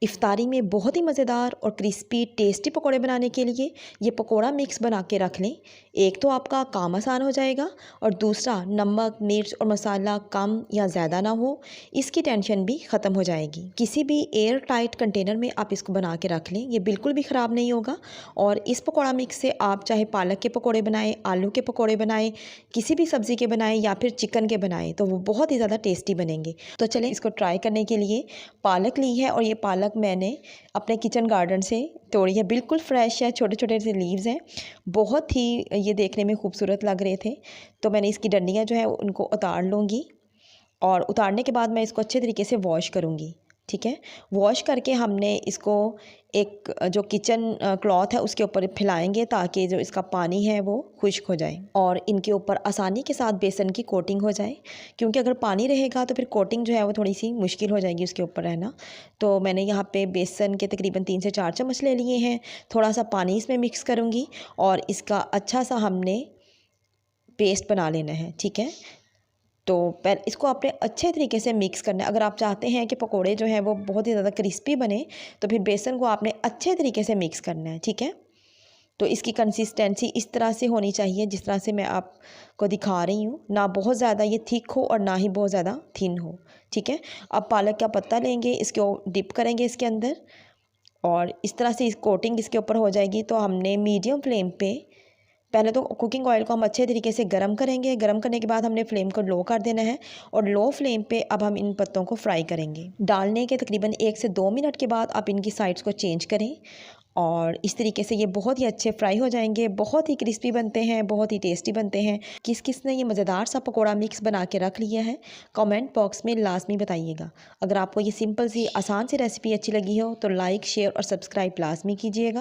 इफ्तारी में बहुत ही मज़ेदार और क्रिस्पी टेस्टी पकोड़े बनाने के लिए ये पकोड़ा मिक्स बना के रख लें। एक तो आपका काम आसान हो जाएगा और दूसरा नमक मिर्च और मसाला कम या ज़्यादा ना हो, इसकी टेंशन भी ख़त्म हो जाएगी। किसी भी एयर टाइट कंटेनर में आप इसको बना के रख लें, ये बिल्कुल भी ख़राब नहीं होगा। और इस पकोड़ा मिक्स से आप चाहे पालक के पकोड़े बनाएं, आलू के पकोड़े बनाएं, किसी भी सब्ज़ी के बनाएं या फिर चिकन के बनाएं, तो वो बहुत ही ज़्यादा टेस्टी बनेंगे। तो चलें इसको ट्राई करने के लिए पालक ली है और ये पालक मैंने अपने किचन गार्डन से तोड़ी है। बिल्कुल फ्रेश है, छोटे छोटे से लीव्स हैं, बहुत ही ये देखने में खूबसूरत लग रहे थे। तो मैंने इसकी डंडियाँ जो है उनको उतार लूँगी और उतारने के बाद मैं इसको अच्छे तरीके से वॉश करूँगी। ठीक है, वॉश करके हमने इसको एक जो किचन क्लॉथ है उसके ऊपर फैलाएंगे ताकि जो इसका पानी है वो खुश्क हो जाए और इनके ऊपर आसानी के साथ बेसन की कोटिंग हो जाए, क्योंकि अगर पानी रहेगा तो फिर कोटिंग जो है वो थोड़ी सी मुश्किल हो जाएगी उसके ऊपर रहना। तो मैंने यहाँ पे बेसन के तकरीबन 3 से 4 चम्मच ले लिए हैं। थोड़ा सा पानी इसमें मिक्स करूँगी और इसका अच्छा सा हमने पेस्ट बना लेना है। ठीक है, तो पहले इसको आपने अच्छे तरीके से मिक्स करना है। अगर आप चाहते हैं कि पकोड़े जो हैं वो बहुत ही ज़्यादा क्रिस्पी बने तो फिर बेसन को आपने अच्छे तरीके से मिक्स करना है। ठीक है, तो इसकी कंसिस्टेंसी इस तरह से होनी चाहिए जिस तरह से मैं आपको दिखा रही हूँ, ना बहुत ज़्यादा ये थिक हो और ना ही बहुत ज़्यादा थिन हो। ठीक है, अब पालक का पत्ता लेंगे, इसको डिप करेंगे इसके अंदर और इस तरह से इस कोटिंग इसके ऊपर हो जाएगी। तो हमने मीडियम फ्लेम पे पहले तो कुकिंग ऑयल को हम अच्छे तरीके से गर्म करेंगे। गर्म करने के बाद हमने फ्लेम को लो कर देना है और लो फ्लेम पे अब हम इन पत्तों को फ्राई करेंगे। डालने के तकरीबन 1 से 2 मिनट के बाद आप इनकी साइड्स को चेंज करें और इस तरीके से ये बहुत ही अच्छे फ्राई हो जाएंगे। बहुत ही क्रिस्पी बनते हैं, बहुत ही टेस्टी बनते हैं। किस किस ने ये मज़ेदार सा पकोड़ा मिक्स बना के रख लिया है, कमेंट बॉक्स में लाजमी बताइएगा। अगर आपको ये सिंपल सी आसान सी रेसिपी अच्छी लगी हो तो लाइक शेयर और सब्सक्राइब लाजमी कीजिएगा।